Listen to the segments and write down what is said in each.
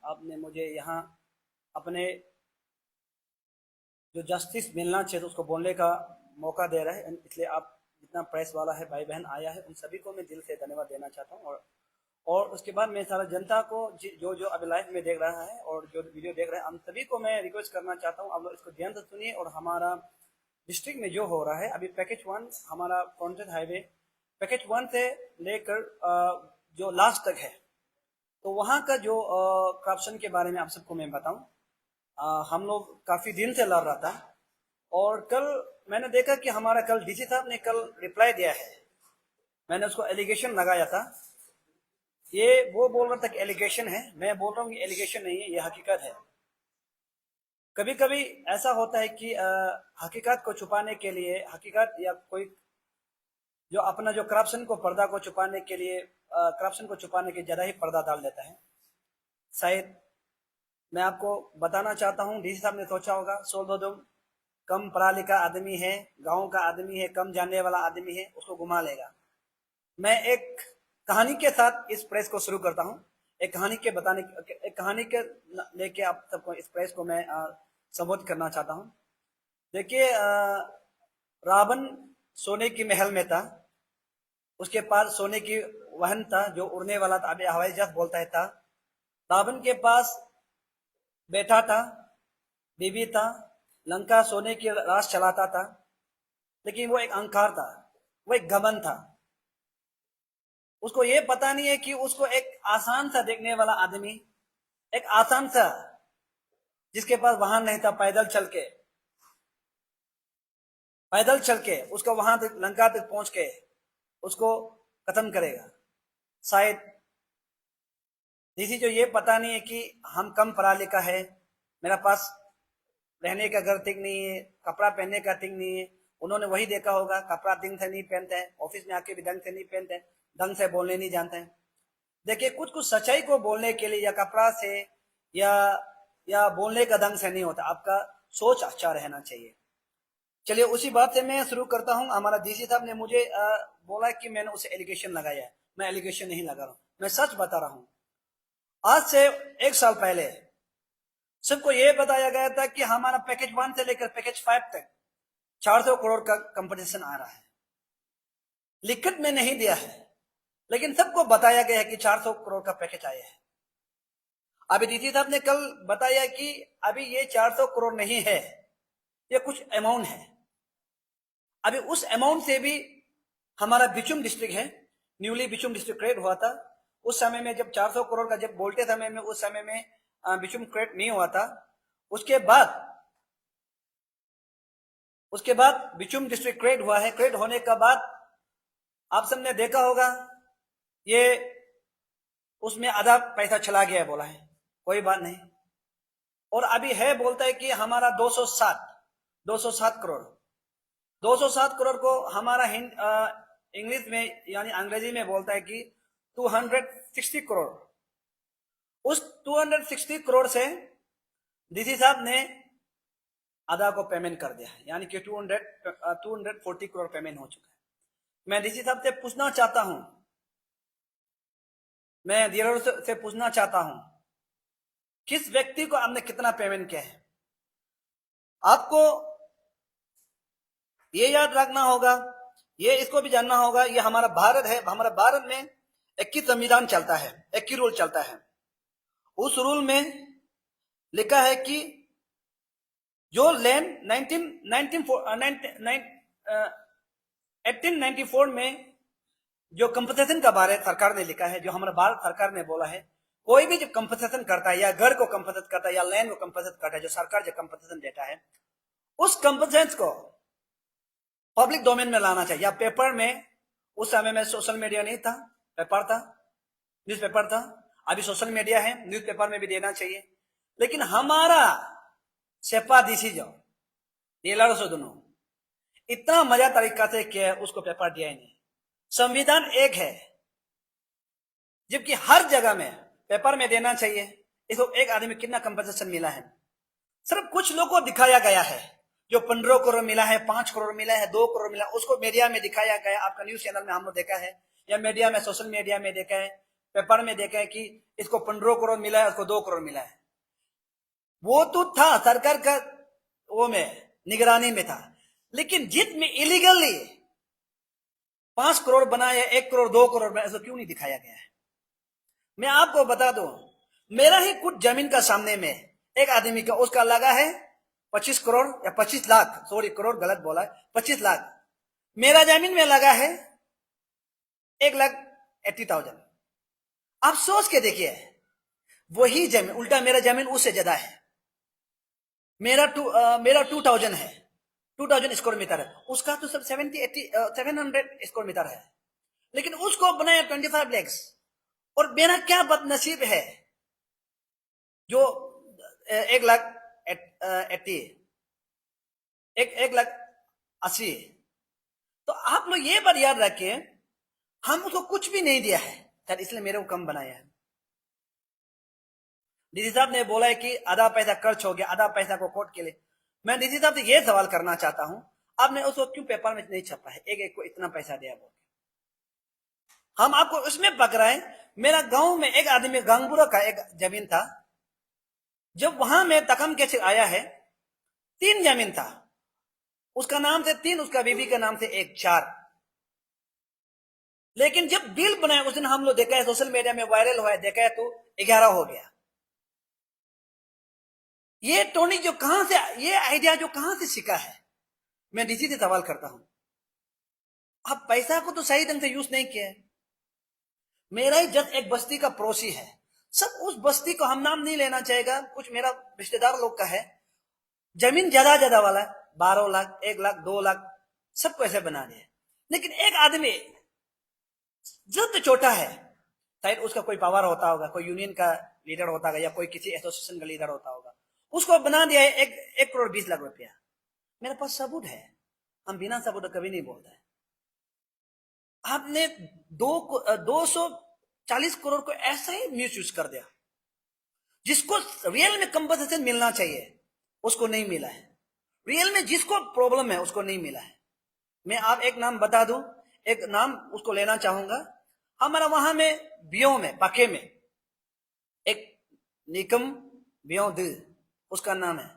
आपने मुझे यहाँ अपने जो जस्टिस मिलना चाहिए उसको बोलने का मौका दे रहे हैं, इसलिए आप जितना प्रेस वाला है भाई बहन आया है उन सभी को मैं दिल से धन्यवाद देना चाहता हूँ। और उसके बाद मैं सारा जनता को जो जो अभी लाइव में देख रहा है और जो वीडियो देख रहे हैं हम सभी को मैं रिक्वेस्ट करना चाहता हूँ, आप लोग इसको ध्यान से सुनिए। और हमारा डिस्ट्रिक्ट में जो हो रहा है अभी पैकेज 1 हमारा फ्रंटेड हाईवे पैकेज 1 से लेकर जो लास्ट तक है, तो वहाँ का जो करप्शन के बारे में आप सबको मैं बताऊं। हम लोग काफी दिन से लड़ रहा था और कल मैंने देखा कि हमारा कल डीसी साहब ने कल रिप्लाई दिया है। मैंने उसको एलिगेशन लगाया था, ये वो बोल रहा था कि एलिगेशन है, मैं बोल रहा हूँ कि एलिगेशन नहीं है, ये हकीकत है। कभी कभी ऐसा होता है कि हकीकत को छुपाने के लिए हकीकत या कोई जो अपना जो करप्शन को पर्दा को छुपाने के लिए करप्शन को छुपाने के ज्यादा ही पर्दा डाल देता है। शायद मैं आपको बताना चाहता हूँ, डीसी साहब ने सोचा होगा सोलदोदम कम पढ़ा लिखा आदमी है, गांव का आदमी है, कम जानने वाला आदमी है, उसको घुमा लेगा। मैं एक कहानी के साथ इस प्रेस को शुरू करता हूँ। एक कहानी के लेके आप सबको इस प्रेस को मैं संबोधित करना चाहता हूँ। देखिए, रावण सोने की महल में था, उसके पास सोने की वाहन था जो उड़ने वाला था, अभी हवाई जहाज बोलता है था। रावण के पास बेटा था, बीवी था, लंका सोने की राज चलाता था, लेकिन वो एक अहंकार था, वो एक घमंड था। उसको ये पता नहीं है कि उसको एक आसान सा देखने वाला आदमी, एक आसान सा जिसके पास वाहन नहीं था, पैदल चल के उसको वहां तक लंका तक पहुंच के उसको खत्म करेगा। शायद किसी जो ये पता नहीं है कि हम कम पढ़ा लिखा है, मेरा पास रहने का घर ठीक नहीं है, कपड़ा पहनने का ठीक नहीं है। उन्होंने वही देखा होगा, कपड़ा ढंग से नहीं पहनते हैं, ऑफिस में आके भी ढंग से नहीं पहनते हैं, ढंग से बोलने नहीं जानते हैं। देखिए, कुछ कुछ सच्चाई को बोलने के लिए या कपड़ा से या बोलने का ढंग से नहीं होता, आपका सोच अच्छा रहना चाहिए। चलिए उसी बात से मैं शुरू करता हूँ। हमारा डीसी साहब ने मुझे बोला कि मैंने उसे एलिगेशन लगाया है। मैं एलिगेशन नहीं लगा रहा हूँ, मैं सच बता रहा हूँ। आज से 1 साल पहले सबको यह बताया गया था कि हमारा पैकेज 1 से लेकर पैकेज 5 तक 400 करोड़ का कंपटीशन आ रहा है। लिखित में नहीं दिया है, लेकिन सबको बताया गया है कि 400 करोड़ का पैकेज आया है। अभी डीसी साहब ने कल बताया कि अभी ये 400 करोड़ नहीं है, ये कुछ अमाउंट है। अभी उस अमाउंट से भी हमारा बिचुम डिस्ट्रिक्ट है, न्यूली बिचुम डिस्ट्रिक्ट क्रिएट हुआ था। उस समय में जब 400 करोड़ का जब बोलते समय में उस समय में बिचुम क्रिएट नहीं हुआ था। उसके बाद बिचुम डिस्ट्रिक्ट क्रिएट हुआ है। क्रिएट होने का बाद आप सबने देखा होगा ये उसमें आधा पैसा चला गया बोला है, कोई बात नहीं। और अभी है बोलता है कि हमारा 207 करोड़ 207 करोड़ को हमारा इंग्लिश में यानी अंग्रेजी में बोलता है कि 260 करोड़। उस 260 करोड़ से डीसी साहब ने आधा को पेमेंट कर दिया है, यानी कि 240 करोड़ पेमेंट हो चुका है। मैं डीसी साहब से पूछना चाहता हूं, मैं डीलर से पूछना चाहता हूं, किस व्यक्ति को आपने कितना पेमेंट किया है? आपको ये याद रखना होगा, ये इसको भी जानना होगा, ये हमारा भारत है। हमारा भारत में एक ही संविधान चलता है, एक ही रूल चलता है। उस रूल में लिखा है कि जो लैंड 1894 में जो कंपनसेशन का बारे सरकार ने लिखा है, जो हमारा भारत सरकार ने बोला है, कोई भी जो कंपनसेशन करता है या घर को कंपनसेट करता है या लैंड को कंपनसेट करता है, जो सरकार जो कंपनसेशन देता है, उस कंपनसेशन को पब्लिक डोमेन में लाना चाहिए या पेपर में। उस समय में सोशल मीडिया नहीं था, पेपर था, न्यूज़पेपर था। अभी सोशल मीडिया है, न्यूज़पेपर में भी देना चाहिए। लेकिन हमारा सेपा डीसी जो डीलर से दोनों इतना मजा तरीका से किया, उसको पेपर दिया ही नहीं। संविधान एक है, जबकि हर जगह में पेपर में देना चाहिए। इसको एक आदमी कितना कंपनसेशन मिला है, सिर्फ कुछ लोगों को दिखाया गया है। जो 15 करोड़ मिला है, 5 करोड़ मिला है, 2 करोड़ मिला, उसको मीडिया में दिखाया गया। आपका न्यूज चैनल में हम लोग देखा है, या मीडिया में, सोशल मीडिया में देखा है। पेपर में देखा है कि इसको 15 करोड़ मिला है, उसको 2 करोड़ मिला है। वो तो था सरकार का वो में निगरानी में था, लेकिन जिसमें इलीगली 5 करोड़ बनाया, 1 करोड़ 2 करोड़ बनाया, ऐसा क्यों नहीं दिखाया गया है? मैं आपको बता दूं, मेरा ही कुछ जमीन का सामने में एक आदमी का उसका लगा है 25 करोड़ या 25 लाख, सॉरी करोड़ गलत बोला है, 25 लाख। मेरा जमीन में लगा है 1,80,000। आप सोच के देखिए, वही जमीन उल्टा मेरा जमीन उससे ज्यादा है। मेरा 2,000 है, 2,000 स्क्वायर मीटर है, उसका तो सब 700 स्क्वायर मीटर है, लेकिन उसको बनाया 25 लाख। और मेरा क्या बदनसीब है जो 1,80,000 1,80,000। तो आप लोग ये बात याद रखें, हम उसको कुछ भी नहीं दिया है सर, इसलिए मेरे को कम बनाया है। डीसी साहब ने बोला है कि आधा पैसा खर्च हो गया, आधा पैसा को कोर्ट के लिए। मैं डीसी साहब से ये सवाल करना चाहता हूं, आपने उसको क्यों पेपर में नहीं छपा है, एक एक को इतना पैसा दिया बोल? हम आपको उसमें पकड़ाए। मेरा गांव में एक आदमी गांगपुरा का एक जमीन था, जब वहां में तकम के आया है, 3 जमीन था, उसका नाम से 3, उसका बीबी के नाम से 1, 4। लेकिन जब बिल बनाया उस दिन हम लोग देखा है, सोशल मीडिया में वायरल हुआ है, देखा है तो 11 हो गया। ये टोनी जो कहां से, ये आइडिया जो कहां से सीखा है? मैं डीसी से सवाल करता हूं, आप पैसा को तो सही ढंग से यूज नहीं किया है। मेरा ही जब एक बस्ती का पड़ोसी है, सब उस बस्ती को हम नाम नहीं लेना चाहेगा, कुछ मेरा रिश्तेदार लोग का है, जमीन ज्यादा वाला है, 12 लाख, 1 लाख, 2 लाख, सबको ऐसे बना दिया। लेकिन एक आदमी जो तो छोटा है, शायद उसका कोई पावर होता होगा, कोई यूनियन का लीडर होता होगा या कोई किसी एसोसिएशन का लीडर होता होगा, उसको बना दिया है 1 करोड़ 20 लाख रुपया। मेरे पास सबूत है, हम बिना सबूत कभी नहीं बोलते। आपने 240 करोड़ को ऐसा ही मिस यूज कर दिया, जिसको रियल में कंपनसेशन मिलना चाहिए उसको नहीं मिला है, रियल में जिसको प्रॉब्लम है उसको नहीं मिला है। मैं आप एक नाम बता दूं, एक नाम उसको लेना चाहूंगा। हमारा वहां में बियो में पाके में एक निकम बियो दिल उसका नाम है,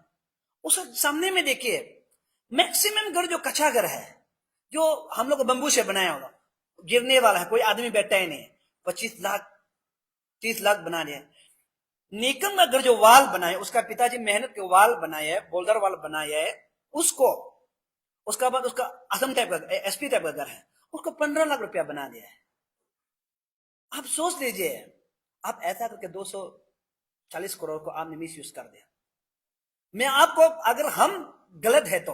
उस सामने में देखिए मैक्सिमम घर जो कच्चा घर है, जो हम लोग बंबू से बनाया होगा, गिरने वाला है, कोई आदमी बैठा ही नहीं, 25 लाख 30 लाख बना दिया। निकम का घर जो वाल बनाया, उसका पिताजी मेहनत के वाल बनाया है, बोल्डर वाल बनाया है उसको, उसका बाद उसका असम टाइप का एसपी टाइप का घर है, उसको 15 लाख रुपया बना दिया है। आप सोच लीजिए, आप ऐसा करके 240 करोड़ को आपने मिस यूज कर दिया। मैं आपको, अगर हम गलत है तो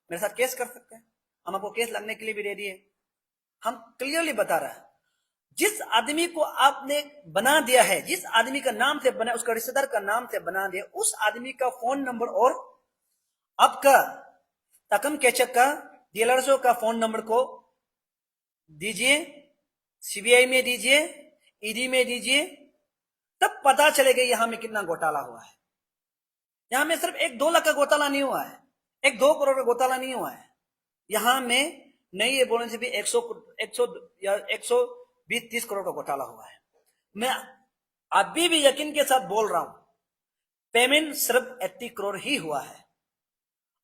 मेरे साथ केस कर सकते हैं, हम आपको केस लगने के लिए भी रेडी है। हम क्लियरली बता रहे हैं, जिस आदमी को आपने बना दिया है, जिस आदमी का नाम से बना, उसका रिश्तेदार का नाम से बना दिया, उस आदमी का फोन नंबर और आपका तकम केचक का डीलर्सों का फोन नंबर को दीजिए, सीबीआई में दीजिए, ईडी में दीजिए, तब पता चलेगा यहां में कितना घोटाला हुआ है। यहां में सिर्फ 1-2 लाख का घोटाला नहीं हुआ है, 1-2 करोड़ का घोटाला नहीं हुआ है। यहां में नहीं ये बोलने से भी 100 या 120-30 करोड़ का घोटाला हुआ है। मैं अभी भी यकीन के साथ बोल रहा हूं, पेमेंट सिर्फ 80 करोड़ ही हुआ है।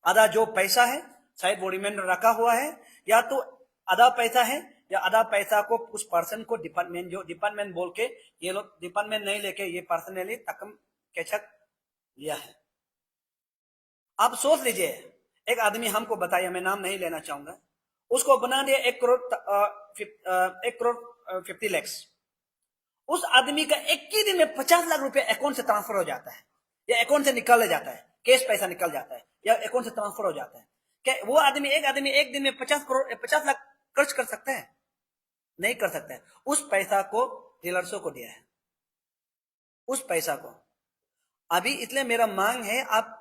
आधा जो पैसा है शायद वो रिमाइंडर रखा हुआ है, या तो आधा पैसा है या आधा पैसा को उस पर्सन को डिपार्टमेंट, जो डिपार्टमेंट बोल के ये लोग डिपार्टमेंट नहीं लेके ये पर्सनली तकम केचक लिया है। आप सोच लीजिए, एक आदमी हमको बताया, मैं नाम नहीं लेना चाहूंगा, उसको बना दिया 1 करोड़ 50 लाख। उस आदमी का एक ही दिन में 50 लाख रुपया अकाउंट से ट्रांसफर हो जाता है, या अकाउंट से निकल जाता है, कैश पैसा निकल जाता है, या अकाउंट से ट्रांसफर हो जाता है। क्या वो आदमी एक दिन में 50 लाख खर्च कर सकता है? नहीं कर सकता है। उस पैसा को डीलर्सों को दिया है, उस पैसा को। अभी इसलिए मेरा मांग है, आप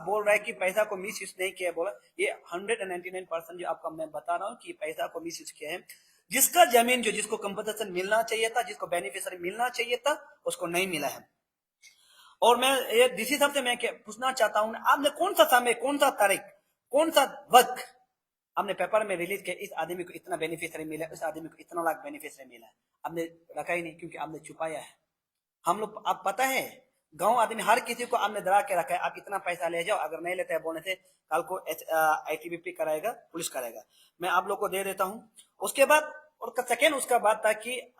बोल रहे हैं कि पैसा को मिस यूज नहीं किया, बोला ये 199% जो आपका मैं बता रहा हूं कि पैसा को मिस यूज किया है। जिसका जमीन जो जिसको कंपनसेशन मिलना चाहिए था, जिसको बेनिफिशियरी मिलना चाहिए था, उसको नहीं मिला है। और मैं ये डीसी साहब से मैं पूछना चाहता हूं, आपने कौन सा समय, कौन सा तारीख, कौन सा वक्त आपने पेपर में रिलीज किया इस आदमी को इतना बेनिफिशियरी मिला, इस आदमी को इतना लाख बेनिफिशियरी मिला, आपने रखा ही नहीं क्योंकि आपने छुपाया है। हम लोग, आप पता है गांव आदमी हर किसी को आपने डरा के रखा है, आप इतना पैसा ले जाओ, अगर नहीं लेते हैं बोलने से कल को ITBP कराएगा, पुलिस कराएगा। मैं आप लोग को दे देता हूँ। उसके बाद और सेकेंड उसका बात था कि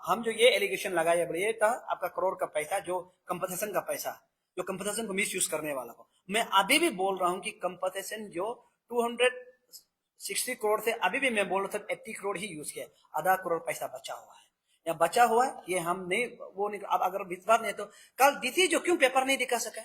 हम जो ये एलिगेशन लगाए ये था आपका करोड़ का पैसा, जो कंपनसेशन का पैसा, जो कंपनसेशन को मिस यूज करने वाला को। मैं अभी भी बोल रहा हूँ कि कंपनसेशन जो 260 करोड़ से, अभी भी मैं बोल रहा था 80 करोड़ ही यूज किया, आधा करोड़ पैसा बचा हुआ है या बचा हुआ है, ये हम नहीं, वो नहीं। अब अगर विश्वास नहीं तो कल डीसी जो क्यों पेपर नहीं दिखा सका,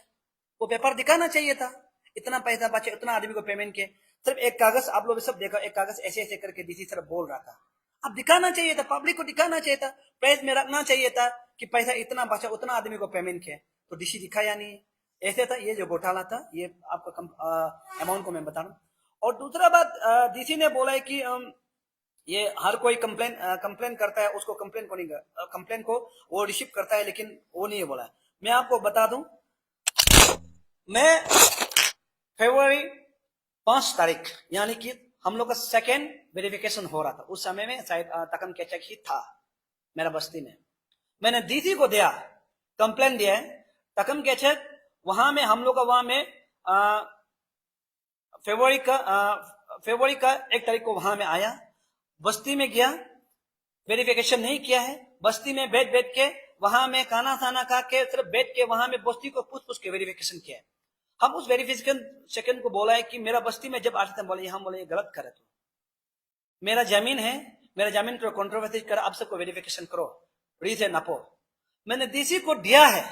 वो पेपर दिखाना चाहिए था। इतना पैसा बचे, उतना आदमी को पेमेंट किए, सिर्फ एक कागज, आप लोग सब देखा, एक कागज ऐसे ऐसे करके डीसी सिर्फ बोल रहा था। अब दिखाना चाहिए था, पब्लिक को दिखाना चाहिए था, प्रेस में रखना चाहिए था कि पैसा इतना बचा, उतना आदमी को पेमेंट किया, तो डीसी दिखाया नहीं। ऐसे था ये जो घोटाला था, ये आपका अमाउंट को मैं बता रहा हूँ। और दूसरा बात, डीसी ने बोला है कि ये हर कोई कंप्लेन करता है, उसको कंप्लेन को वो रिसीव करता है, लेकिन वो नहीं बोला है। मैं आपको बता दूं, मैं फरवरी 5 तारीख यानी कि हम लोग का सेकेंड वेरिफिकेशन हो रहा था, उस समय में शायद तकम केचक ही था मेरा बस्ती में। मैंने डीसी को दिया, कंप्लेन दिया है तकम केचक, वहां में हम लोग का वहां में फरवरी का 1 तारीख को वहां में आया, बस्ती में गया, वेरिफिकेशन नहीं किया है, बस्ती में बैठ के वहां में खाना खाना खा के सिर्फ बैठ के वहां में बस्ती को पूछ के वेरिफिकेशन किया है। हम उस वेरिफिकेशन सेकंड को बोला है कि मेरा बस्ती में जब आते थे बोले, हम बोले ये गलत करे, तो मेरा जमीन है, मेरा जमीन को कंट्रोवर्सी कर, आप सबको वेरिफिकेशन करो, रीज है नापो। मैंने डीसी को दिया है,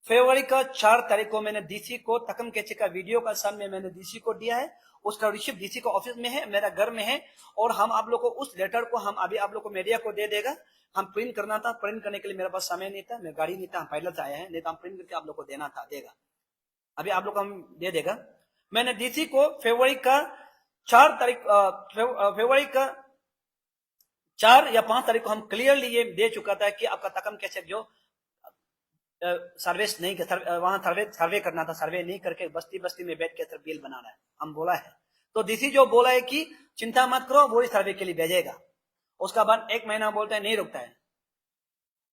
फरवरी का 4 तारीख को मैंने डीसी को तकम केचे का वीडियो का सामने मैंने डीसी को दिया है, उसका रिसिप्ट डीसी का ऑफिस में है, मेरा घर में है। और हम आप लोग को उस लेटर को हम अभी आप लोग को मीडिया को दे देगा। हम प्रिंट करना था, प्रिंट करने के लिए मेरे पास समय नहीं था, मेरी गाड़ी नहीं था, हम पैदल से आए हैं, नहीं तो हम प्रिंट करके आप लोग को देना था, देगा अभी आप लोग को हम दे देगा। मैंने डीसी को फरवरी का 4 तारीख, फरवरी का 4 या 5 तारीख को हम क्लियरली ये दे चुका था कि आपका तकम केचक जो सर्विस नहीं, वहां सर्वे करना था, सर्वे नहीं करके बस्ती बस्ती में बैठ के सिर्फ बिल बनाना है, हम बोला है। तो डीसी जो बोला है कि चिंता मत करो, वो ही सर्वे के लिए भेजेगा। उसका बाद 1 महीना बोलता है, नहीं रुकता है।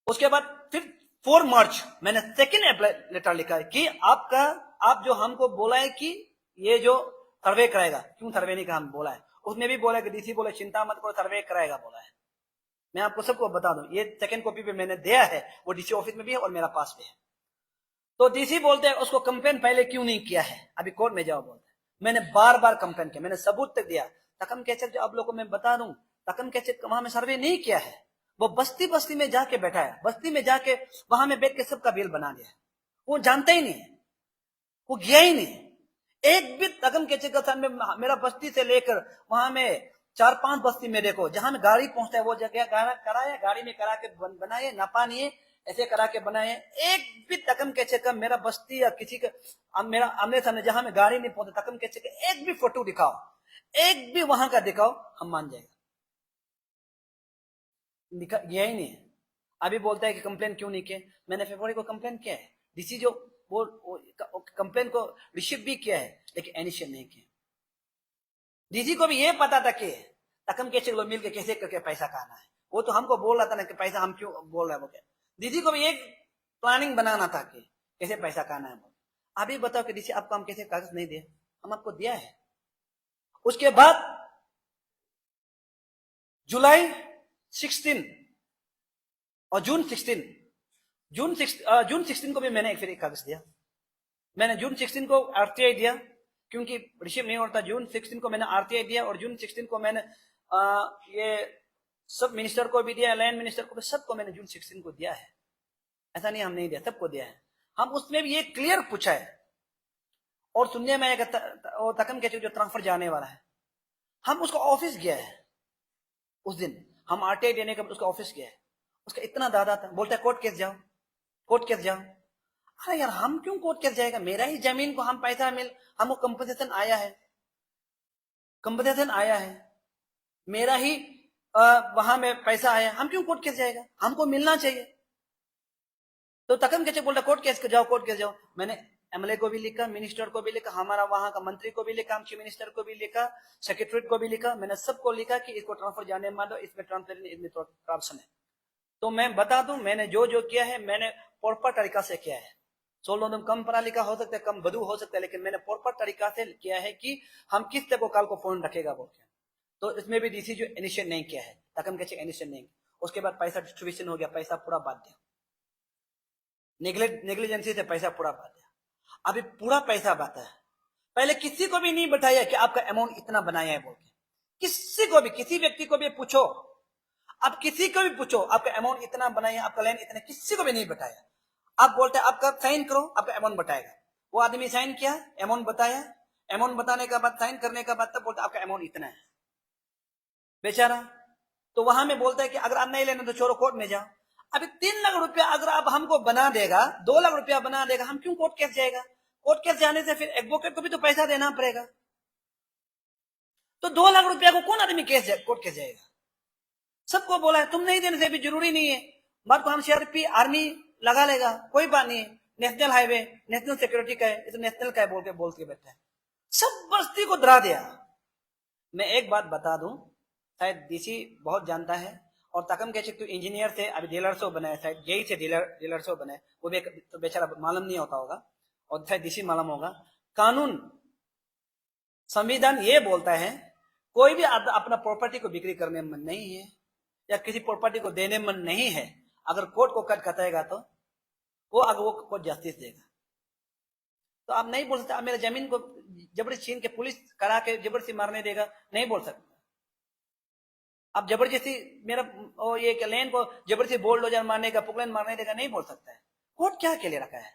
उसके बाद फिर 4 मार्च मैंने सेकेंड लेटर लिखा है कि आप जो हमको बोला है कि ये जो सर्वे कराएगा, क्यों सर्वे नहीं कहा, हम बोला है। उसने भी बोला कि डीसी बोले चिंता मत करो, सर्वे कराएगा बोला है। मैं आपको सबको बता दूं, ये सेकंड कॉपी पे मैंने दिया है, वो डीसी ऑफिस में भी है और मेरा पास भी है। तो डीसी बोलते हैं उसको कंप्लेन पहले क्यों नहीं किया है, अभी कोर्ट में जाओ बोलते हैं। मैंने बार बार कंप्लेन किया, मैंने सबूत तक दिया। तकम केचक जो आप लोगों को मैं बता दूं, तकम केचक वहां में सर्वे नहीं किया है, वो बस्ती बस्ती में जाके बैठा है, बस्ती में जाके वहां में बैठ के सबका बिल बना दिया है। वो जानता ही नहीं, वो गया ही नहीं। एक भी तकम केचक का में मेरा बस्ती से लेकर वहां में 4-5 बस्ती में देखो, जहां में गाड़ी पहुंचता है वो जगह कराए, गाड़ी में करा के बनाए, नापा नहीं ऐसे करा के बनाए। एक भी तकम केचक का मेरा बस्ती या किसी का मेरा आमने सामने जहां में गाड़ी नहीं पहुंचता, तकम केचक का एक भी फोटो दिखाओ, एक भी वहां का दिखाओ, हम मान जाएगा। गया ही नहीं। अभी बोलता है कि कंप्लेन क्यों नहीं किया। मैंने फरवरी को कंप्लेन किया है, डीसी जो वो कंप्लेन को रिसीव भी किया है, लेकिन इनिशियल नहीं किया। डीसी को भी ये पता था कि तकम केचक लोग मिलकर कैसे करके पैसा खाना है, वो तो हमको बोल रहा था ना कि पैसा हम क्यों बोल रहे हैं, वो क्या डीसी को भी एक प्लानिंग बनाना था कि कैसे पैसा खाना है। अभी बताओ कि डीसी आपको हम कैसे कागज नहीं दिए, हम आपको दिया है। उसके बाद जुलाई 16 और जून 16 को भी मैंने फिर एक कागज दिया। मैंने जून 16 को आरटीआई दिया, क्योंकि रिसीव नहीं होता। जून 16 को मैंने आरटीआई दिया और जून 16 को मैंने ये सब मिनिस्टर को भी दिया, लैंड मिनिस्टर को भी, सबको मैंने जून 16 को दिया है। ऐसा नहीं हम नहीं दिया, सबको दिया है। हम उसमें भी ये क्लियर पूछा है। और सुनने में आएगा तकम केचक जो ट्रांसफर जाने वाला है, हम उसका ऑफिस गया है। उस दिन हम आरटीआई देने के बाद उसका ऑफिस गया है। उसका इतना दादा था, बोलता है कोर्ट केस जाओ, कोर्ट केस जाओ। अरे यार हम क्यों कोर्ट केस जाएगा, मेरा ही जमीन को हम पैसा हमको कंपनसेशन आया है, कंपनसेशन आया है, मेरा ही वहां में पैसा आया, हम क्यों कोर्ट केस जाएगा, हमको मिलना चाहिए। तो तकम केचक बोलता कोर्ट केस जाओ, कोर्ट केस जाओ। मैंने एमएलए को भी लिखा, मिनिस्टर को भी लिखा, हमारा वहां का मंत्री को भी लिखा, हम चीफ मिनिस्टर को भी लिखा, सेक्रेटरीट को भी लिखा, मैंने सबको लिखा कि इसको ट्रांसफर जाने मान दो, इसमें ट्रांसफर इसमें करप्शन है। तो मैं बता दूं, मैंने जो जो किया है मैंने प्रॉपर तरीका से किया है। सोलो तुम कम पढ़ा लिखा हो सकता है, कम बदू हो सकता है, लेकिन मैंने प्रॉपर तरीका से किया है कि हम किस तरह को कल को फोन रखेगा बोल के। तो इसमें भी डीसी जो इनिशिएट नहीं किया है, तकम कैसे इनिशिएट नहीं। उसके बाद पैसा डिस्ट्रीब्यूशन हो गया, पैसा पूरा बांट दिया, नेग्लिजेंसी से पैसा पूरा बांट दिया। अभी पूरा पैसा बांटा है, पहले किसी को भी नहीं बताया कि आपका अमाउंट इतना बनाया है बोल के। किसी को भी, किसी व्यक्ति को भी पूछो, आप किसी को भी पूछो आपका अमाउंट इतना बनाया, आपका लैंड इतना, किसी को भी नहीं बताया। आप बोलते आपका साइन करो, आपका अमाउंट बताएगा। वो आदमी साइन किया, अमाउंट बताया, अमाउंट बताने का बाद साइन करने का बाद तब बोलता आपका अमाउंट इतना है बेचारा। तो वहां में बोलता है कि अगर आप नहीं लेना तो छोड़ो, कोर्ट में जाओ। अभी 3 लाख रुपया अगर आप हमको बना देगा, 2 लाख रुपया बना देगा, हम क्यों कोर्ट केस जाएगा? कोर्ट केस जाने से फिर एडवोकेट को भी तो पैसा देना पड़ेगा। तो 2 लाख रुपया को कौन आदमी कोर्ट केस जाएगा? सबको बोला है तुम नहीं देने से भी जरूरी नहीं है, बात को हम सीआरपी आर्मी लगा लेगा, कोई बात नहीं है, नेशनल हाईवे नेशनल सिक्योरिटी का है, इसे नेशनल का है बोल के बैठा है। सब बस्ती को डरा दिया। मैं एक बात बता दूं, शायद डीसी बहुत जानता है, और तकम के तो इंजीनियर से अभी डीलर सो बनाए, शायद जेई से डीलर सो बनाए, वो भी तो बेचारा मालूम नहीं होता होगा, और शायद डीसी मालूम होगा। कानून संविधान ये बोलता है कोई भी अपना प्रॉपर्टी को बिक्री करने में मन नहीं है या किसी प्रॉपर्टी को देने मन नहीं है, अगर कोर्ट को कट कटाएगा तो वो कोर्ट जस्टिस देगा। तो आप नहीं बोल सकते आप मेरे जमीन को जबरदस्ती छीन के पुलिस करा के जबरदस्ती मारने देगा, नहीं बोल सकते। आप जबरदस्ती मेरा ये लैंड को जबरदस्ती बोल्डोजर मारने का, पुकलैंड मारने देगा, नहीं बोल सकता है। कोर्ट क्या के लिए रखा है?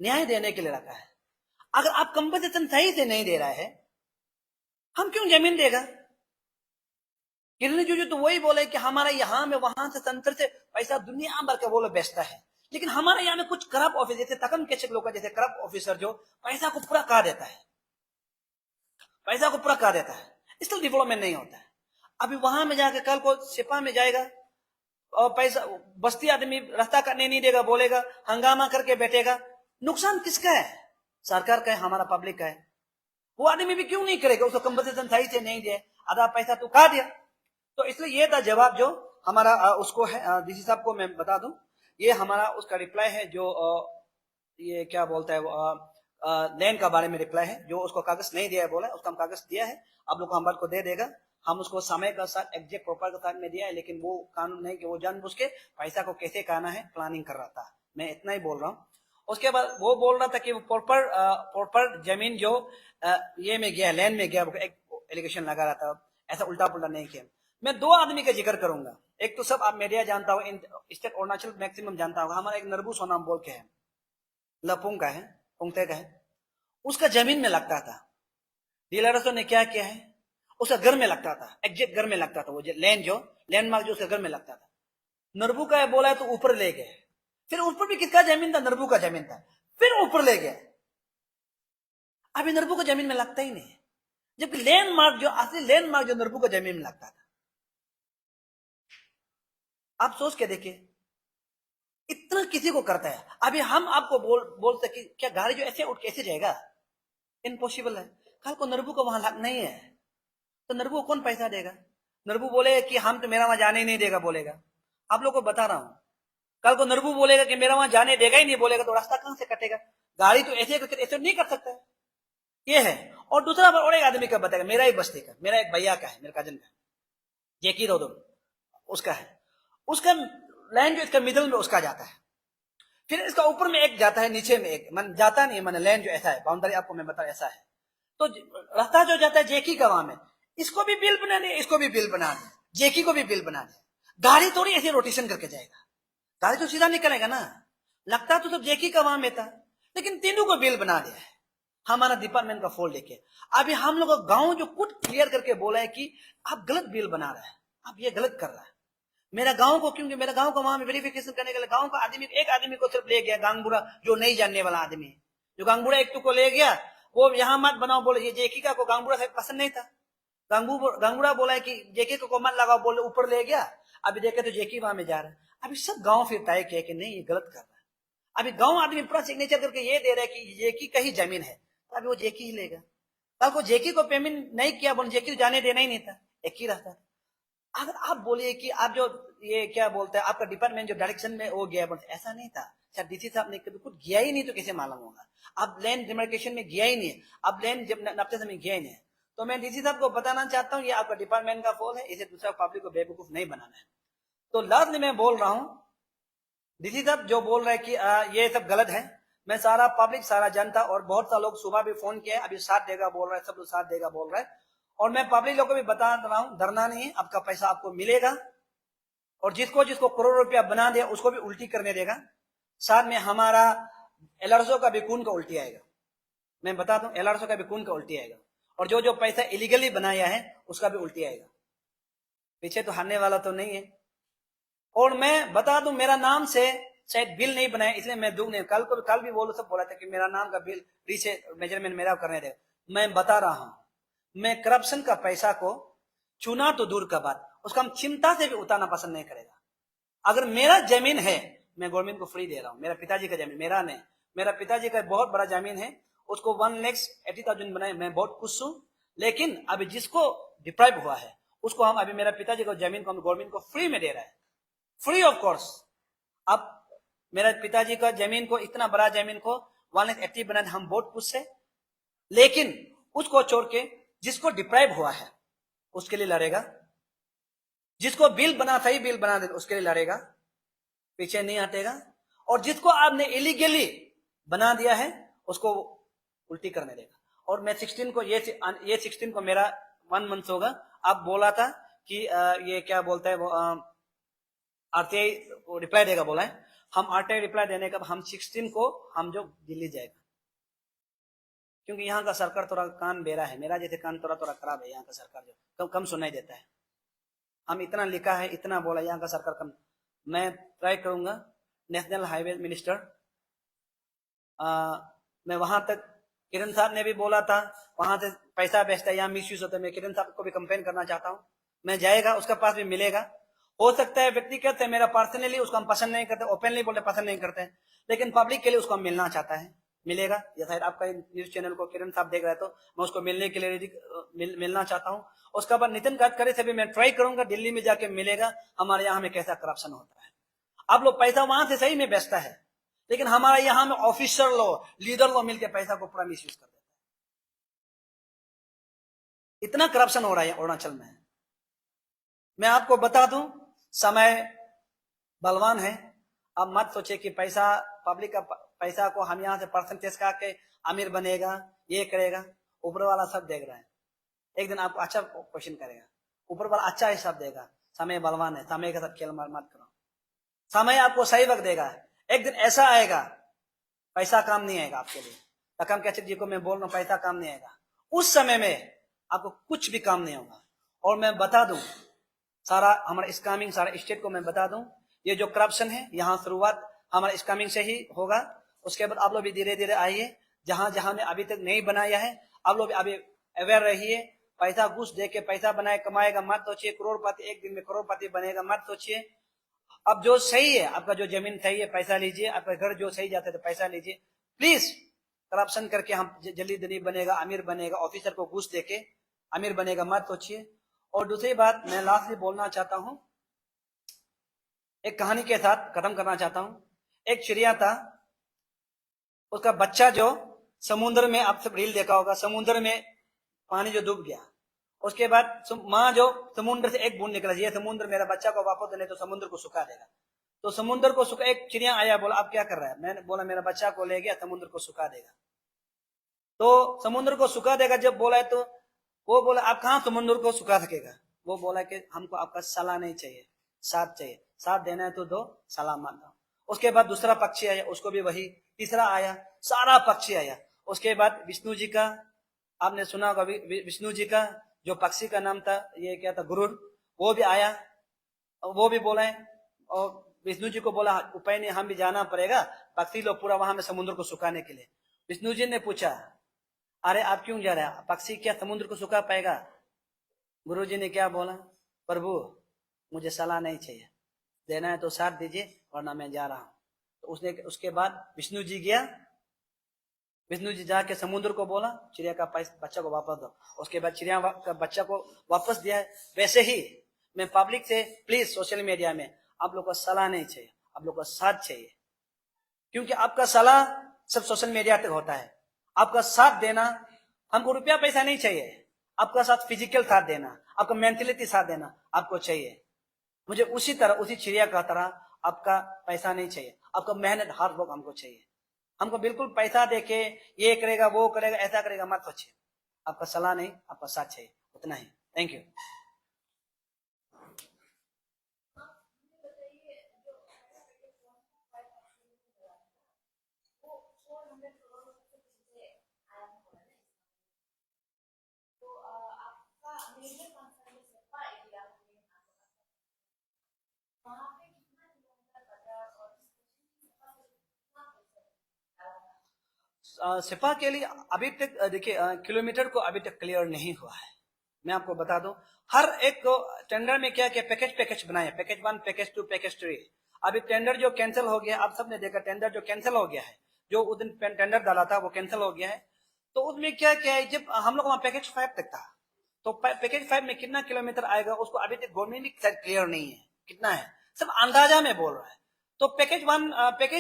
न्याय देने के लिए रखा है। अगर आप कंपनसेशन सही से नहीं दे रहा है, हम क्यों जमीन देगा? किरण रिजिजू तो वही बोले कि हमारा यहाँ में वहां से तंत्र से पैसा दुनिया भर का वो लोग बेचता है, लेकिन हमारे यहाँ में कुछ करप्ट ऑफिसर जैसे तकम केशक लोग जैसे करप्ट ऑफिसर जो पैसा को पूरा काट देता है, पैसा को पूरा काट देता है, इसलिए डेवलपमेंट नहीं होता है। अभी वहां में जाकर कल को सिपा में जाएगा और पैसा बस्ती आदमी रास्ता करने नहीं देगा, बोलेगा हंगामा करके बैठेगा, नुकसान किसका है? सरकार का है, हमारा पब्लिक का है। वो आदमी भी क्यों नहीं करेगा? उसको कंपनसेशन सही से नहीं दिया, आधा पैसा तो काट दिया। तो इसलिए ये था जवाब जो हमारा उसको है डीसी साहब को मैं बता दूं, ये हमारा उसका रिप्लाई है जो ये क्या बोलता है लैंड का बारे में रिप्लाई है, जो उसको कागज नहीं दिया है बोला, उसका हम कागज दिया है, आप लोग को हम बात को दे देगा। हम उसको समय का साथ एग्जैक्ट प्रॉपर के साथ में दिया है, लेकिन वो कानून नहीं कि वो जानबूझ के पैसा को कैसे कहना है प्लानिंग कर रहा था। मैं इतना ही बोल रहा हूँ। उसके बाद वो बोल रहा था कि वो प्रॉपर जमीन जो ये में गया, लैंड में गया, एक एलिगेशन लगा रहा था, ऐसा उल्टा पुल्टा नहीं किया। मैं 2 आदमी का जिक्र करूंगा। एक तो सब आप मीडिया जानता हो, स्टेट अरुणाचल मैक्सिमम जानता होगा, हमारा एक नरबू सोनाम बोल के है, लपुंग का है, पुंगते का है, उसका जमीन में लगता था। डीलर्सों ने क्या किया है, उसका घर में लगता था, एग्जैक्ट घर में लगता था, वो लैंडमार्क जो उसका घर में लगता था। नरबू का है बोला है तो ऊपर ले गए, फिर ऊपर भी किसका जमीन था? नरबू का जमीन था, फिर ऊपर ले गया। अभी नरबू का जमीन में लगता ही नहीं, जबकि लैंडमार्क जो असली लैंडमार्क जो नरबू का जमीन में लगता था। आप सोच के देखिए, इतना किसी को करता है। अभी हम आपको बोल सके क्या गाड़ी जो ऐसे उठ कैसे जाएगा? इम्पॉसिबल है। कल को नरबू को वहां लग नहीं है तो नरबू को कौन पैसा देगा? नरबू बोले कि हम तो मेरा वहां जाने ही नहीं देगा, बोलेगा। आप लोग को बता रहा हूं, कल को नरबू बोलेगा कि मेरा वहां जाने देगा ही नहीं, बोलेगा, तो रास्ता कहां से कटेगा? गाड़ी तो ऐसे नहीं कर सकता है, ये है। और दूसरा और एक आदमी का बताएगा, मेरा ही बस्ती का, मेरा एक भैया का है, मेरे कजन का, जेकी दो उसका है, उसका लैंड जो इसका मिडल में उसका जाता है, फिर इसका ऊपर में एक जाता है, नीचे में एक मन जाता नहीं, मन लैंड जो ऐसा है, बाउंड्री आपको मैं बता ऐसा है। तो रास्ता जो जाता है जेकी का, वहां में इसको भी बिल बना दे, इसको भी बिल बना दे, जेकी को भी बिल बना दे। गाड़ी थोड़ी ऐसे रोटेशन करके जाएगा, गाड़ी तो सीधा निकलेगा ना। लगता तो सब जेकी का वहां में था, लेकिन तीनों को बिल बना दिया है हमारा डिपार्टमेंट का फोल्ड लेके। अभी हम लोग गांव जो कुछ क्लियर करके बोला है कि आप गलत बिल बना रहे हैं, आप ये गलत कर रहा है मेरा गांव को, क्योंकि मेरा गांव को वहां में वेरिफिकेशन करने के लिए गांव का आदमी, एक आदमी को सिर्फ ले गया, गांगबुड़ा, जो नहीं जानने वाला आदमी, जो गांगबुड़ा एक को ले गया, वो यहाँ मत बनाओ बोले, ये जेकिका को गांगबुड़ा से पसंद नहीं था। गांगबुड़ा बोला है कि जेकी को मत लगाओ, बोले ऊपर ले गया। अभी देखे तो जेकी वहां में जा रहा है। अभी सब गांव फिर तय किया कि नहीं ये गलत कर रहा है। अभी गांव आदमी पूरा सिग्नेचर करके ये दे रहा है कि जेकी का ही जमीन है, तो अभी वो जेकी ही लेगा। कल को जेकी को पेमेंट नहीं किया, बोले जेकी को जाने देना ही नहीं था, एक ही रहता। अगर आप बोलिए कि आप जो ये क्या बोलते हैं आपका डिपार्टमेंट जो डायरेक्शन में वो गया, बोलते ऐसा नहीं था सर, डीसी साहब ने कभी कुछ गया ही नहीं तो कैसे मालूम होगा? आप लैंड डिमार्केशन में गया ही नहीं है, आप लैंड जब नपते समय गया ही नहीं है। तो मैं डीसी साहब को बताना चाहता हूँ ये आपका डिपार्टमेंट का फॉल है, इसे दूसरा पब्लिक को बेवकूफ नहीं बनाना है। तो लास्ट में बोल रहा हूँ, डीसी साहब जो बोल रहे हैं कि ये सब गलत है, मैं सारा पब्लिक, सारा जनता और बहुत सारे लोग सुबह भी फोन किया, अभी साथ देगा बोल रहा है, सब लोग साथ देगा बोल रहा है। और मैं पब्लिक लोग को भी बता रहा हूँ, डरना नहीं है, आपका पैसा आपको मिलेगा। और जिसको जिसको करोड़ रुपया बना दिया उसको भी उल्टी करने देगा। साथ में हमारा एलआरएसओ का भी खून का उल्टी आएगा, मैं बता दूं, एलआरएसओ का भी खून का उल्टी आएगा। और जो जो पैसा इलीगली बनाया है उसका भी उल्टी आएगा, पीछे तो हारने वाला तो नहीं है। और मैं बता दूं, मेरा नाम से शायद बिल नहीं बनाया, इसलिए मैं दूं नहीं। कल भी वो सब बोला था कि मेरा नाम का बिल रीसे मेजरमेंट मेरा करने देगा। मैं बता रहा हूं, मैं करप्शन का पैसा को चुना तो दूर का बात, उसका हम चिंता से भी उतारना पसंद नहीं करेगा। अगर मेरा जमीन है, मैं गवर्नमेंट को फ्री दे रहा हूं, मेरा पिताजी का जमीन, मेरा नहीं, मेरा पिताजी का बहुत बड़ा जमीन है, उसको 1,80,000 बनाए, मैं बहुत खुश हूं। लेकिन अभी जिसको डिप्राइव हुआ है उसको हम अभी मेरा पिताजी को जमीन को हम गवर्नमेंट को फ्री में दे रहा है, फ्री ऑफ कोर्स। अब मेरा पिताजी का जमीन को, इतना बड़ा जमीन को 1,80,000 बनाने हम बहुत खुश है। लेकिन उसको छोड़ के जिसको डिप्राइव हुआ है उसके लिए लड़ेगा, जिसको बिल बना, सही बिल बना दे उसके लिए लड़ेगा, पीछे नहीं हटेगा। और जिसको आपने इलीगली बना दिया है उसको उल्टी करने देगा। और मैं 16 को ये 16 को मेरा 1 मंथ होगा। आप बोला था कि ये क्या बोलता है वो आरटीआई रिप्लाई देगा बोला है, हम आरटीआई रिप्लाई देने का हम 16 को हम जो दिल्ली जाएगा, क्योंकि यहाँ का सरकार थोड़ा कान बेरा है, मेरा जैसे कान थोड़ा खराब है। यहाँ का सरकार जो कम सुनाई देता है, हम इतना लिखा है, इतना बोला, यहाँ का सरकार कम। मैं ट्राई करूंगा नेशनल हाईवे मिनिस्टर, मैं वहां तक, किरण साहब ने भी बोला था वहां से पैसा बेचता है, यहाँ मिस यूज होता है, मैं किरण साहब को भी कंप्लेन करना चाहता हूँ। मैं जाएगा, उसका पास भी मिलेगा। हो सकता है व्यक्तिगत है, मेरा पर्सनली उसको हम पसंद नहीं करते, ओपनली बोलते पसंद नहीं करते, लेकिन पब्लिक के लिए उसको हम मिलना चाहता है, मिलेगा। या शायद आपका न्यूज चैनल को किरण साहब देख रहे हैं तो मैं उसको मिलने के लिए मिलना चाहता हूँ। उसके बाद नितिन गडकरी से भी मैं ट्राई करूंगा, दिल्ली में जाके मिलेगा हमारे यहाँ में कैसा करप्शन होता है। आप लोग पैसा वहां से सही में बेचता है, लेकिन हमारे यहाँ में ऑफिसर लोग, लीडर लोग मिलकर पैसा को पूरा मिस यूज कर देते हैं। इतना करप्शन हो रहा है अरुणाचल में। मैं आपको बता दूं, समय बलवान है। अब मत सोचे कि पैसा, पब्लिक का पैसा को हम यहाँ से परसेंटेज का के अमीर बनेगा, ये करेगा। ऊपर वाला सब देख रहा है, एक दिन आपको अच्छा क्वेश्चन करेगा, ऊपर वाला अच्छा हिसाब देगा। समय बलवान है, समय के साथ खेल मत करो, समय आपको सही वक्त देगा। एक दिन ऐसा आएगा पैसा काम नहीं आएगा आपके लिए। रकम कैसे जी को मैं बोल रहा हूँ, पैसा काम नहीं आएगा, उस समय में आपको कुछ भी काम नहीं होगा। और मैं बता दूं, सारा हमारा स्कैमिंग, सारा स्टेट को मैं बता दूं, ये जो करप्शन है यहाँ शुरुआत हमारा स्कैमिंग से ही होगा। उसके बाद आप लोग भी धीरे धीरे आइए, जहां जहां में अभी तक नहीं बनाया है आप लोग अभी अवेयर रहिए। पैसा घूस दे के पैसा बनाए कमाएगा मत सोचिए, करोड़पति एक दिन में करोड़पति बनेगा मत सोचिए। अब जो सही है, आपका जो जमीन सही है पैसा लीजिए, आपका घर जो सही जाता है तो पैसा लीजिए। प्लीज करप्शन करके हम जल्दी नहीं बनेगा, अमीर बनेगा, ऑफिसर को घूस देके अमीर बनेगा मत सोचिए। और दूसरी बात मैं लास्टली बोलना चाहता हूं, एक कहानी के साथ खत्म करना चाहता हूं। एक चिड़िया था, उसका बच्चा जो समुद्र में, आप सब रील देखा होगा, समुद्र में पानी जो डूब गया, उसके बाद माँ जो समुद्र से एक बूंद निकला, ये समुद्र मेरा बच्चा को वापस नहीं तो समुद्र को सुखा देगा। तो समुद्र को सुखा, एक चिड़िया आया, बोला आप क्या कर रहा है? मैंने बोला मेरा बच्चा को ले गया, समुद्र को सुखा देगा। तो समुद्र को सुखा देगा जब बोला है, तो वो बोला आप कहाँ समुद्र को सुखा सकेगा? वो बोला कि हमको आपका सलाह नहीं चाहिए, साथ चाहिए, साथ देना है तो दो, सलाह मत दो। उसके बाद दूसरा पक्षी आया, उसको भी वही, तीसरा आया, सारा पक्षी आया। उसके बाद विष्णु जी का, आपने सुना होगा विष्णु जी का जो पक्षी का नाम था, ये क्या था, गरुड़, वो भी आया, वो भी बोला है। और विष्णु जी को बोला उपाय नहीं, हम भी जाना पड़ेगा, पक्षी लोग पूरा वहां में समुद्र को सुखाने के लिए। विष्णु जी ने पूछा अरे आप क्यों जा रहे हैं, पक्षी क्या समुद्र को सुखा पाएगा? गुरु जी ने क्या बोला, प्रभु मुझे सलाह नहीं चाहिए, देना है तो साथ दीजिए वरना मैं जा रहा हूं। तो उसने उसके बाद विष्णु जी गया, विष्णु जी जाके समुद्र को बोला चिड़िया का बच्चा को वापस दो। उसके बाद चिड़िया का बच्चा को वापस दिया है। वैसे ही मैं पब्लिक से प्लीज सोशल मीडिया में आप लोग को सलाह नहीं चाहिए, आप लोग को साथ चाहिए, क्योंकि आपका सलाह सब सोशल मीडिया तक होता है। आपका साथ देना, हमको रुपया पैसा नहीं चाहिए, आपका साथ फिजिकल साथ देना, आपका मेंटलिटी साथ देना आपको चाहिए। मुझे उसी तरह, उसी चिड़िया का तरह आपका पैसा नहीं चाहिए, आपका मेहनत हार्ड वर्क हमको चाहिए। हमको बिल्कुल पैसा देके ये करेगा वो करेगा ऐसा करेगा मत सोचिए, आपका सलाह नहीं आपका साथ चाहिए, उतना ही। Thank you. सिपा के लिए अभी तक देखिए किलोमीटर को अभी तक क्लियर नहीं हुआ है। मैं आपको बता दूं, हर एक टेंडर में क्या क्या पैकेज बनाए, पैकेज 1, पैकेज 2, पैकेज 3। अभी टेंडर जो कैंसिल हो गया, आप सबने देखा टेंडर जो कैंसिल हो गया है, जो उस दिन टेंडर डाला था वो कैंसिल हो गया है। तो उसमें क्या क्या है, जब हम लोग वहां पैकेज 5 तक था, तो पैकेज 5 में कितना किलोमीटर आएगा उसको अभी तक गवर्नमेंट भी क्लियर नहीं है कितना है, सब अंदाजा में बोल रहा है। तो पैकेज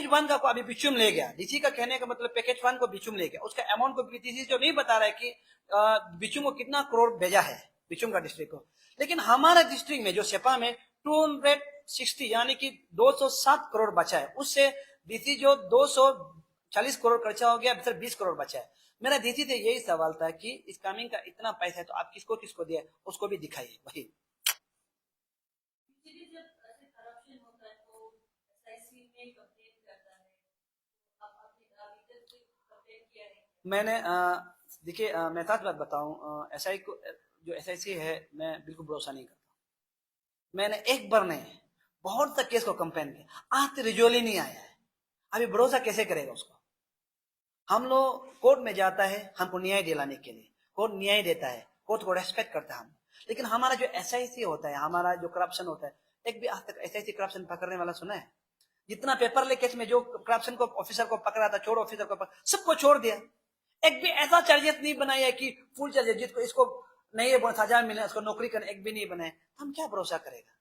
वन का को अभी बिचुम ले गया। डीसी का कहने का मतलब पैकेज 1 को बिचुम ले गया, उसका अमाउंट को डीसी जो नहीं बता रहा है कि बिचुम को कितना करोड़ भेजा है बिचुम का डिस्ट्रिक्ट को। लेकिन हमारा डिस्ट्रिक्ट में जो सेपा में 260 यानी कि 207 करोड़ बचा है, उससे डीसी जो 240 करोड़ खर्चा हो गया, सिर्फ 20 करोड़ बचा है। मेरा डीसी से यही सवाल था कि इस कामिंग का इतना पैसा है तो आप किसको किसको दिया उसको भी दिखाइए। वही मैंने देखिए मैं सच बात बताऊं, एसआई को जो एसआईसी है मैं बिल्कुल भरोसा नहीं करता। मैंने एक बार नहीं बहुत सा केस को कंप्लेन किया, आज तक रिजोल्व ही नहीं आया है। अभी भरोसा कैसे करेगा उसको? हम लोग कोर्ट में जाता है हमको न्याय दिलाने के लिए, कोर्ट न्याय देता है, कोर्ट को रेस्पेक्ट करता है हम। लेकिन हमारा जो एसआईसी होता है, हमारा जो करप्शन होता है, एक भी आज तक एसआईसी करप्शन पकड़ने वाला सुना है? जितना पेपर लीकेज में जो करप्शन को ऑफिसर को पकड़ा था, छोड़ ऑफिसर को सबको छोड़ दिया। एक भी ऐसा चार्जेस नहीं बनाया कि फुल चार्जेस जिसको इसको नहीं है सजा मिले उसको नौकरी करने, एक भी नहीं बनाए। हम क्या भरोसा करेगा?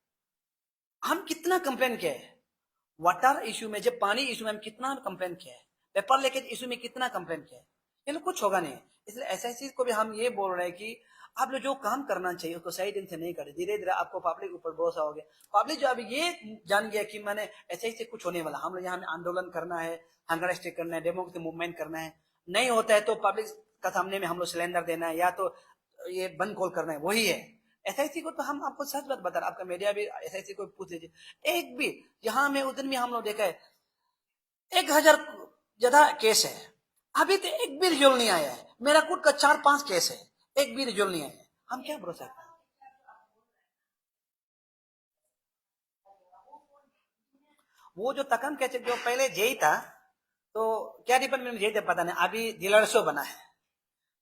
हम कितना कंप्लेन किया है वाटर इशू में, जब पानी इशू में हम कितना कंप्लेन किया है, पेपर लीकेज इशू में कितना कंप्लेन किया है, ये लोग कुछ होगा नहीं। इसलिए एसआईसी को भी हम ये बोल रहे हैं कि आप लोग जो काम करना चाहिए उसको सही ढंग से नहीं करे, धीरे धीरे आपको पब्लिक ऊपर भरोसा हो गया। पब्लिक जो अभी ये जान गया कि मैंने एसआईसी से कुछ होने वाला, हम लोग यहाँ में आंदोलन करना है, हंगर स्ट्राइक करना है, डेमोक्रेसी मूवमेंट करना है, नहीं होता है तो पब्लिक का सामने में हम लोग सिलेंडर देना है या तो ये बंद कॉल करना है, वही है। एसआईसी को तो हम आपको सच बात बता रहे, आपका मीडिया भी एसआईसी को पूछ लीजिए, एक भी यहाँ में उस दिन भी हम लोग देखा है 1000 ज्यादा केस है, अभी तो एक भी रिजल्ट नहीं आया है। मेरा खुद का 4-5 केस है, एक भी रिजल्ट नहीं आया है। हम क्या भरोसा करें? वो जो तकम कैसे जो पहले जेई था, तो क्या डिपार्टमेंट में जेई था पता नहीं, अभी डीलरसो बना है।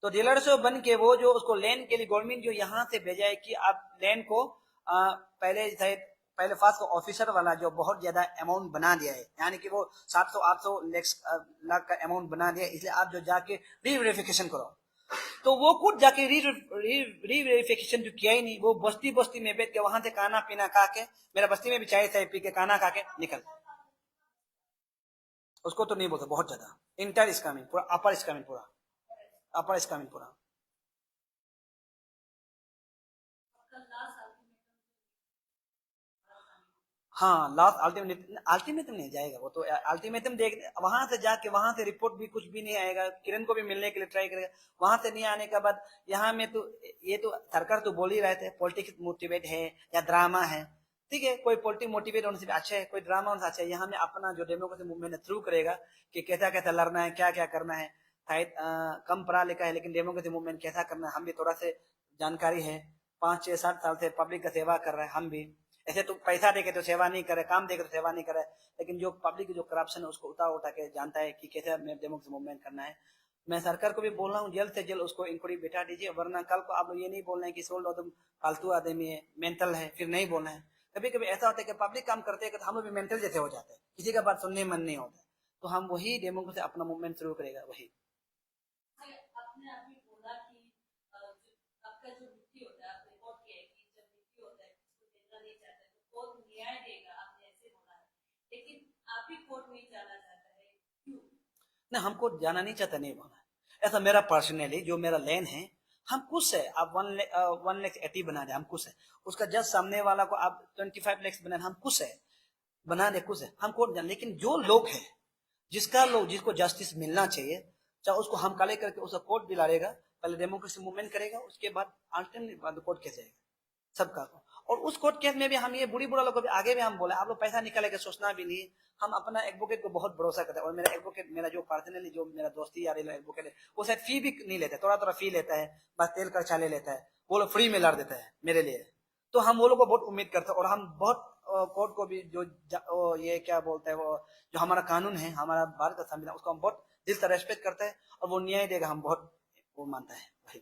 तो डीलरसो बन के वो जो उसको लैंड के लिए गवर्नमेंट जो यहाँ से भेजा है कि आप लैंड को पहले फास्ट ऑफिसर वाला जो बहुत ज्यादा अमाउंट बना दिया है, यानी कि वो 700-800 लाख का अमाउंट बना दिया, इसलिए आप जो जाके री वेरिफिकेशन करो। तो वो खुद जाके री वेरिफिकेशन जो किया ही नहीं, वो बस्ती बस्ती में बैठ के वहां से खाना पीना खा के, मेरा बस्ती में भी चाय चाय पी के खाना खा के निकल, उसको तो नहीं बोलते बहुत ज्यादा इंटर स्कैमिंग, पूरा अपर स्कैमिंग, पूरा अपर स्कैमिंग पूरा। हाँ लास्ट अल्टीमेटम नहीं जाएगा वो तो, अल्टीमेटम देख वहां से जाके वहां से रिपोर्ट भी कुछ भी नहीं आएगा, किरण को भी मिलने के लिए ट्राई करेगा, वहां से नहीं आने के बाद यहाँ में तो ये तो सरकार तो बोल ही रहे थे पॉलिटिक्स मोटिवेट है या ड्रामा है। ठीक है, कोई पॉलिटिक्स मोटिवेट होने से अच्छा है, कोई ड्रामा होने से अच्छा है। यहाँ में अपना जो डेमोक्रेसी मूवमेंट थ्रू करेगा कि कैसा कैसा लड़ना है, क्या क्या करना है। शायद कम पढ़ा लिखा है लेकिन डेमोक्रेसी मूवमेंट कैसा करना है हम भी थोड़ा से जानकारी है, 5-6-7 साल से पब्लिक का सेवा कर रहे हैं हम भी। ऐसे तो पैसा देके तो सेवा नहीं करे, काम देके तो सेवा नहीं करे, लेकिन जो पब्लिक जो करप्शन है उसको उठा उठा के जानता है कि कैसे डेमोक्रेसी मूवमेंट करना है। मैं सरकार को भी बोल रहा हूँ जल्द से जल्द उसको इंक्वायरी बैठा दीजिए, वरना कल को आप लोग ये नहीं बोलना है कि सोल्ड आदम फालतू आदमी है, मेंटल है, फिर नहीं बोलना है। कभी कभी ऐसा होता है कि पब्लिक काम करते हैं तो हम लोग भी मेंटल जैसे हो जाते हैं, किसी का बात सुनने मन नहीं होता, तो हम वही डेमोक्रेसी अपना मूवमेंट शुरू करेगा वही। आपने अभी बोला कि आपका जो नीति होता है, आपने रिपोर्ट किया है कि जब नीति होता है किसको देना नहीं चाहता तो कोर्ट न्याय देगा, आपने ऐसे बोला है, लेकिन आप ही कोर्ट नहीं जाना चाहता है, क्यों? ना, हमको जाना नहीं चाहता नहीं बोला, ऐसा मेरा पर्सनली जो मेरा लैंड है हम खुश है। आप 1,80,000 बना दे हम खुश है, उसका जस्ट सामने वाला को आप 25 लाख बना हम खुश है, बना दे खुश है, हम कोर्ट जान। लेकिन जो लोग है जिसको जस्टिस मिलना चाहिए, चाहे उसको हम काले करके उसका कोर्ट दिला देगा, पहले डेमोक्रेसी मूवमेंट करेगा, उसके बाद अल्टरनेटिव कोर्ट केस जाएगा सबका को। और उस कोर्ट केस में भी हम ये बुरी बुरा लोग भी आगे भी हम बोले, आप लोग पैसा निकाले के सोचना भी नहीं, हम अपना एडवोकेट को बहुत भरोसा करते हैं। और मेरा एडवोकेट, मेरा जो पर्सनली जो मेरा दोस्ती यार एडवोकेट है, वो शायद फी भी नहीं लेता है, थोड़ा थोड़ा फी लेता है, बस तेल का चाले लेता है, वो लोग फ्री में लड़ देता है मेरे लिए। तो हम वो लोग को बहुत उम्मीद करते हैं, और हम बहुत कोर्ट को भी जो ये क्या बोलते हैं, वो जो हमारा कानून है, हमारा भारत का संविधान, उसको हम बहुत दिल से रेस्पेक्ट करते हैं, और वो न्याय देगा हम बहुत वो मानता है भाई।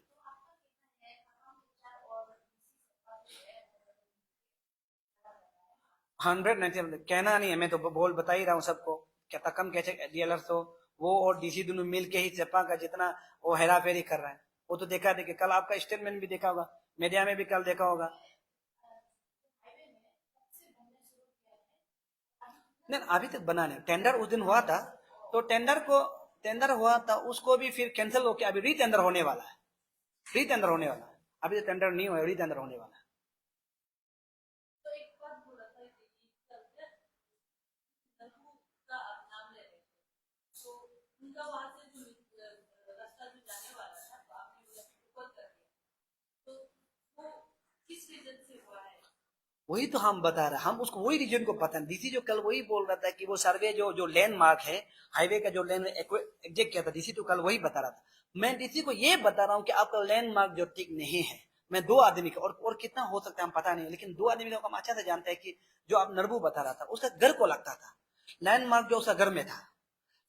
190 कहना नहीं है, मैं तो बोल बता ही रहा हूँ सबको, क्या तकम कैसे डीएलआर तो वो और डीसी दोनों मिल के ही चप्पा का जितना वो हेरा फेरी कर रहा है, वो तो देखा देखिए, कल आपका स्टेटमेंट भी देखा होगा, मीडिया में भी कल देखा होगा। नहीं, अभी तक बना नहीं, टेंडर उस दिन हुआ था, तो टेंडर हुआ था, उसको भी फिर कैंसिल होकर अभी री टेंडर होने वाला है, री टेंडर होने वाला है, अभी तो टेंडर नहीं हुआ, री टेंडर होने वाला है। तो एक बात बोला था कि नलकू का आप नाम ले रहे थे, तो उनका वहां से जो रास्ता जो जाने वाला था, तो आपने बोला कि ऊपर कर दिया, तो वो किस रीजन से हुआ है? वही तो हम बता रहे हैं, हम उसको वही रीजन को पता नहीं। डीसी जो कल वही बोल रहा था कि वो सर्वे जो जो लैंडमार्क है, हाईवे का जो लैंड एग्जैक्ट किया था, डीसी तो कल वही बता रहा था। मैं डीसी को ये बता रहा हूँ कि आपका लैंडमार्क जो ठीक नहीं है। मैं 2 आदमी का, और कितना हो सकता है हम पता नहीं, लेकिन 2 आदमी को हम अच्छा से जानते हैं कि जो आप नरबू बता रहा था, उसका घर को लगता था लैंडमार्क, जो उसका घर में था,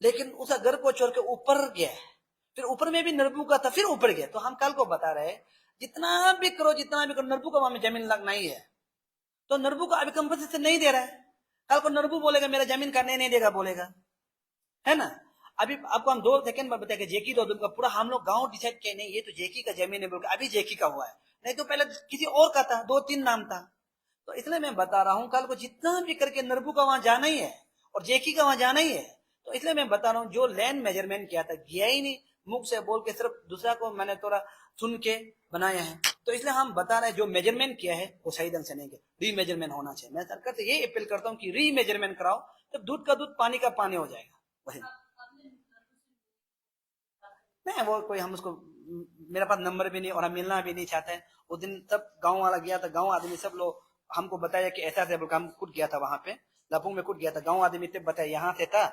लेकिन उसका घर को छोड़ के ऊपर गया, फिर ऊपर में भी नरबू का था, फिर ऊपर गया। तो हम कल को बता रहे हैं, जितना भी करो नरबू का वहां में जमीन लगना ही है, तो नरबू को अभी कंपनसेशन नहीं दे रहा है, कल को नरबू बोलेगा मेरा जमीन करने नहीं देगा बोलेगा, है ना। अभी आपको हम 2 सेकंड में बताया कि जेकी तो का पूरा हम लोग गांव डिसाइड किए नहीं, ये तो जेकी का जमीन है बोल, अभी जेकी का हुआ है, नहीं तो पहले किसी और का था, 2-3 नाम था। तो इसलिए मैं बता रहा हूँ, कल को जितना भी करके नरबू का वहां जाना ही है, और जेकी का वहां जाना ही है। तो इसलिए मैं बता रहा हूँ, जो लैंड मेजरमेंट किया था गया ही नहीं, मुख से बोल के सिर्फ दूसरा को मैंने थोड़ा सुन के बनाया है। तो इसलिए हम बता रहे हैं, जो मेजरमेंट किया है वो सही ढंग से नहीं किया, री मेजरमेंट होना चाहिए। मैं सरकार से ये अपील करता हूँ कि री मेजरमेंट कराओ, तो दूध का दूध पानी का पानी हो जाएगा वही। नहीं, वो कोई हम उसको, मेरे पास नंबर भी नहीं, और हम मिलना भी नहीं चाहते हैं। उस दिन सब गांव वाला गया था, गांव आदमी सब लोग हमको बताया कि ऐसा ऐसा हम कूद गया था वहां पे, लपुंग में कूद गया था, गांव आदमी तब बताया यहाँ से था,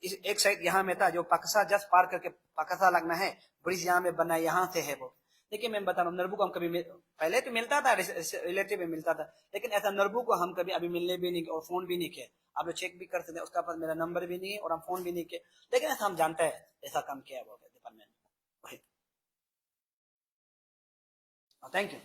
इस एक साइड यहाँ में था, जो पाकसा जस्ट पार करके पाकसा लगना है, ब्रिज यहाँ में बना, यहाँ से है वो। देखिए मैं बता रहा हूँ, नरबू को हम कभी पहले तो मिलता था, रिलेटिव में मिलता था, लेकिन ऐसा नरबू को हम कभी अभी मिलने भी नहीं और फोन भी नहीं किए। आप लोग चेक भी कर सकते हैं, उसका पास मेरा नंबर भी नहीं है और हम फोन भी नहीं किए, लेकिन ऐसा हम जानते हैं ऐसा काम किया है वो डिपार्टमेंट। Thank you.